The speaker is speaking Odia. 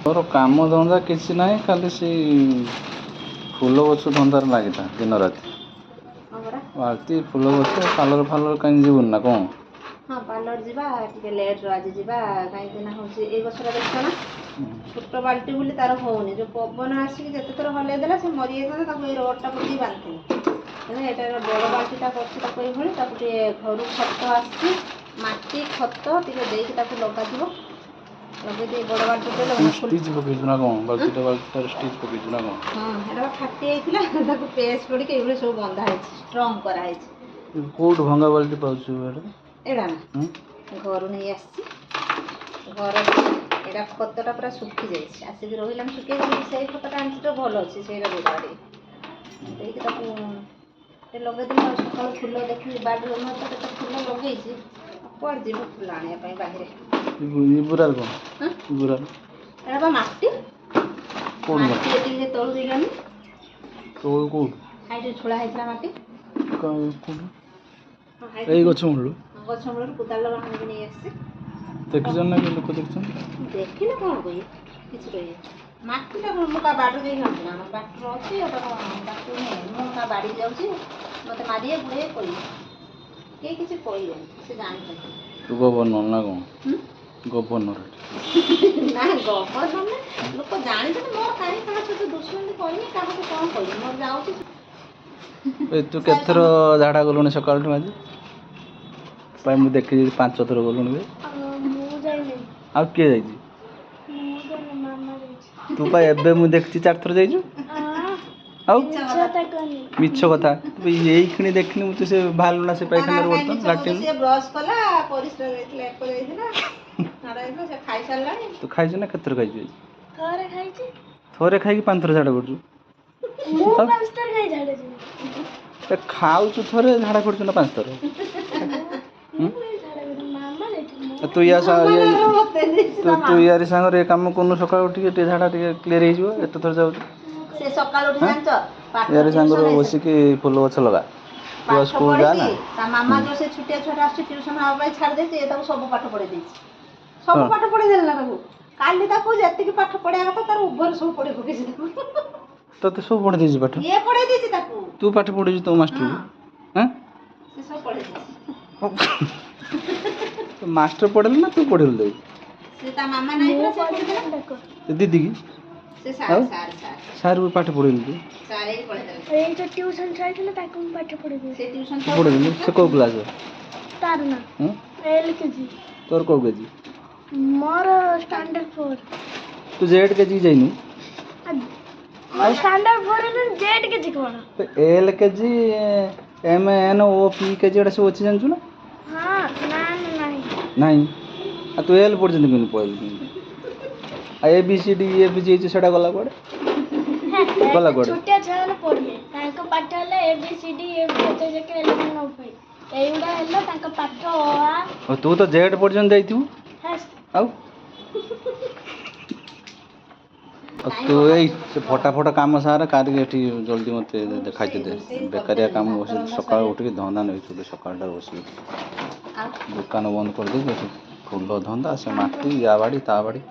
ମୋର କାମ ଧନ୍ଦା କିଛି ନାହିଁ, ଖାଲି ସେଇ ଫୁଲ ଗଛ ଧନ୍ଦାରେ ଲାଗିଥା ଦିନ ରାତି। ବାଲ୍ଟି ଫୁଲ ଗଛ ପାର୍ଲର କାହିଁ ଯିବୁନି ନା କ'ଣ? ହଁ ପାର୍ଲର ଯିବା, ଟିକେ ଲେଟ୍ରେ ଆଜି ଯିବା, କାହିଁକି ନା ହେଉଛି ଏଇ ଗଛଟା ଦେଖୁଛ ନା ଛୋଟ ବାଲ୍ଟି ବୋଲି ତାର ହେଉନି। ଯେଉଁ ପବନ ଆସିକି ଯେତେ ଥର ହଲେଇ ଦେଲା ସେ ମରିଯାଇଥାନ୍ତା, ତାକୁ ଏଇ ରଡ଼୍ଟା ପକେଇ ବାନ୍ଧିଥିଲି। ତେଣୁ ଏଇଟା ବଡ଼ ବାଲ୍ଟିଟା କରୁଛି ତାକୁ ଏଇଭଳି, ତାକୁ ଟିକେ ଘରୁ ଖତ ଆସିଛି, ମାଟି ଖତ ଟିକେ ଦେଇକି ତାକୁ ଲଗାଯିବ। ଲଗେଇ ଟିକେ ବଡ଼ ବାଲ୍ଟି ଦେଲେ ଷ୍ଟିଚ୍ ପକେଇଛୁ ନା କ'ଣ? ବାଲ୍ଟିଟାରେ ଷ୍ଟିଚ୍ ପକେଇଛୁ ନା କ'ଣ? ହଁ ଏଇଟା ଫାଟି ଯାଇଥିଲା, ତାକୁ ପେଷ୍ଟ ପଡ଼ିକି ଏଇଭଳି ସବୁ ବନ୍ଧା ହେଇଛି, ଷ୍ଟ୍ରଙ୍ଗ କରାହେଇଛି। କୋଉଠୁ ଭଙ୍ଗା ବାଲ୍ଟି ପାଉଛୁ ଏଇଟା ନା ଘରୁ ନେଇ ଆସିଛି। ଘର ଏଇଟା ଖତଟା ପୁରା ଶୁଖି ଯାଇଛି, ଆସିକି ରହିଲାଣି ଶୁଖେଇ ଯାଇକି। ସେଇ ଖତଟା ଆଣିଛି ତ ଭଲ ଅଛି, ସେଇଟା ଦେଇଦେବା ଟିକେ ଦେଇକି ତାକୁ ଟିକେ ଲଗେଇଦେଲେ। ଆଉ ସକାଳୁ ଫୁଲ ଦେଖିକି ବାଡ଼ିରେ ତ କେତେ ଫୁଲ ଲଗେଇଛି, କୁଆଡ଼େ ଯିବୁ ଫୁଲ ଆଣିବା ପାଇଁ ବାହାରେ। ବୁରାର କ'ଣ? ଏଇଟା ବା ମାଟି ମାଟି ଏତିକି ତଳୁ ଦେଇଗଲାଣି। ତଳୁ କୋଉଠୁ? ହାଇଟ୍ ଛୋଳା ହେଇଥିଲା ମାଟି। ଏଇ ଗଛ ମୂଳରୁ? ଗଛ ମୂଳରୁ କୋଦାଳ ଆଣିକି ନେଇ ଆସିଛି। ଦେଖିଛ ନା କି ଲୋକ ଦେଖିଛନ୍ତି? ଦେଖିଲେ କ'ଣ କହିବେ, କିଛି କହିବେ। ମାଟିଟା ମୁଁ ତା ବାଡ଼ି ଦେଇ ଯାଉଛି ନା, ବାଟରେ ଅଛି, ବାଟରୁ ମୁଁ ତା ବାଡ଼ିକି ଯାଉଛି, ମୋତେ ମାରିବେ ବୁଢ଼େ କହିବେ, କେହି କିଛି କହିବେନି, ସେ ଜାଣିଛନ୍ତି। ତୁ ଗଭର୍ଣ୍ଣର ନା କ'ଣ? ଗଭର୍ଣ୍ଣର ନା ଗଭର୍ଣ୍ଣର ନା, ଲୋକ ଜାଣିଛନ୍ତି। ମୋର କାହିଁ କାହା ସହିତ ଦୁଶ୍ମନୀ କହିନି, କାହାକୁ କ'ଣ କହିବି, ମୋର ଯାଉଛି। ତୁ କେତେଥର ଝାଡ଼ା ଗଲୁଣି ସକାଳଠୁ ଆଜି? ପାଇଁ ମୁଁ ଦେଖିଛି 5 ଥର ଗଲୁଣି। ମୁଁ ଯାଇନି। ଆଉ କିଏ ଯାଇଛି? ମାମା ଯାଇଛି। ତୁ ପା ଏବେ ମୁଁ ଦେଖିଛି 4 ଥର ଯାଇଛୁ। ଆଉ ମିଛ କଥା। ଏଇଖିଣି ଦେଖିନି ମୁଁ, ତୁ ସେ ବାହାରିଲୁ ନା ସେ ପାଇଖାନାରୁ ଲାଟ୍ରିନ୍। ସେ ବ୍ରଶ କଲା, ପରିସ୍ରା ଯାଇଥିଲା, ଏକ ଯାଇଥିଲା, ସେ ଖାଇସାରିଲାଣି। ତୁ ଖାଇଛୁ ନା କେତେ ଥର ଖାଇଛୁ? ଥରେ ଖାଇଛି। ଥରେ ଖାଇକି 5 ଥର ଝାଡ଼ା କରୁଛୁ? ମୁଁ 5 ଥର ଖାଇ ଝାଡ଼ା ଯିବି। ଖାଉଛୁ ଥରେ, ଝାଡ଼ା କରୁଛୁ ନା 5 ଥର? ତୁ ୟାରି ସାଙ୍ଗରେ ଏ କାମ କରୁନୁ, ସକାଳୁ ଟିକେ ଝାଡ଼ା ଟିକେ କ୍ଲିୟର ହେଇଯିବ। ଏତେ ଥର ଯାଉଛୁ ସେ ସକାଳୁ ଉଠି ଜାଣିଛ, ୟାରି ସାଙ୍ଗରେ ବସିକି ଫୁଲ ଗଛ ଲଗା। ତୁ ସ୍କୁଲ ଯା ନା। ତା ମାମା ଯୋଉ ସେ ଛୋଟିଆ ଛୁଆଟା ଆସୁଛି ଟ୍ୟୁସନ ହେବା ପାଇଁ ଛାଡ଼ି ଦେଇଛି, ଏ ତାକୁ ସବୁ ପାଠ ପଢ଼େଇ ଦେଇଛି। ସବୁ ପାଠ ପଢ଼େଇ ଦେଲା ନା ତାକୁ। କାଲି ତାକୁ ଯେତିକି ପାଠ ପଢ଼ିବା କଥା ତାର ଉଭର ସବୁ ପଢ଼େଇ ପକେଇଛି ତାକୁ। ତତେ ସବୁ ପଢ଼େଇ ଦେଇଛି ପାଠ? ଇଏ ପଢ଼େଇ ଦେଇଛି ତାକୁ। ତୁ ପାଠ ପଢ଼େଇଛୁ ତୋ ମାଷ୍ଟରକୁ? ସେ ସବୁ ପଢ଼େଇ ଦେଇଛି। ମାଷ୍ଟର ପଢ଼େଇଲୁ ନା ତୁ ପଢ଼େଇଲୁ ତାକୁ? ସେ ତା ମାମା ନାହିଁ ପରା, ସେ ପଢ଼େଇଦେଲା। ଦିଦି କି? ସେ ସାର୍ ପାଠ ପଢ଼େଇଲୁ ତୁ? ସାର୍ ଏଇ ପଢ଼େଇଦେଲେ। ଏଇ ଯୋଉ ଟ୍ୟୁସନ ଛାଡ଼ିଥିଲା ତାକୁ ମୁଁ ପାଠ ପଢ଼େଇଦେଲି। ସେ ଟ୍ୟୁସନ ପଢ଼େଇଦେଲୁ? ସେ କୋଉ କ୍ଲାସ୍? ତାର ନା LKG। ତୋର କୋଉ କେଜି? ମୋର ଷ୍ଟାଣ୍ଡାର୍ଡ 4। ତୁ ଜେଡ୍ କେଜି ଯାଇନୁ? ଷ୍ଟାଣ୍ଡାର୍ଡ 4 ହେଲେ ଜେଡ୍ କେଜି କ'ଣ? LKG MNOP କେଜି ଏଟା ସବୁ ଅଛି ଜାଣିଛୁ ନା? ହଁ। ନାହିଁ। ଆଉ ତୁ ଏଲ୍ ପର୍ଯ୍ୟନ୍ତ କେମିତି ପଢ଼େଇଲୁ? ଆଉ ABCD EFG ସେଟା ଗଲା କୁଆଡ଼େ? ଛୋଟିଆ ଛୁଆମାନେ ପଢ଼ିବେ, ତାଙ୍କ ପାଠ ହେଲା ABCD EFG ଏଇଗୁଡ଼ା ହେଲା ତାଙ୍କ ପାଠ। ତୁ ତ ଜେଡ୍ ପର୍ଯ୍ୟନ୍ତ ଯାଇଥିବୁ। ଆଉ ତୁ ଏଇ ସେ ଫଟା କାମ ସାରେ କାରିକି ଏଠି ଜଲ୍ଦି ମୋତେ ଦେଖାଇତେ ଦେ। ବେକାରିଆ କାମ ବସି ସକାଳୁ ଉଠିକି ଧନ୍ଦା ନେଇଛୁ, ସକାଳଟା ବସିକି ଦୋକାନ ବନ୍ଦ କରିଦେଇକି ଏଠି ଫୁଲ ଧନ୍ଦା, ସେ ମାଟି, ୟା ବାଡ଼ି ତା ବାଡ଼ି।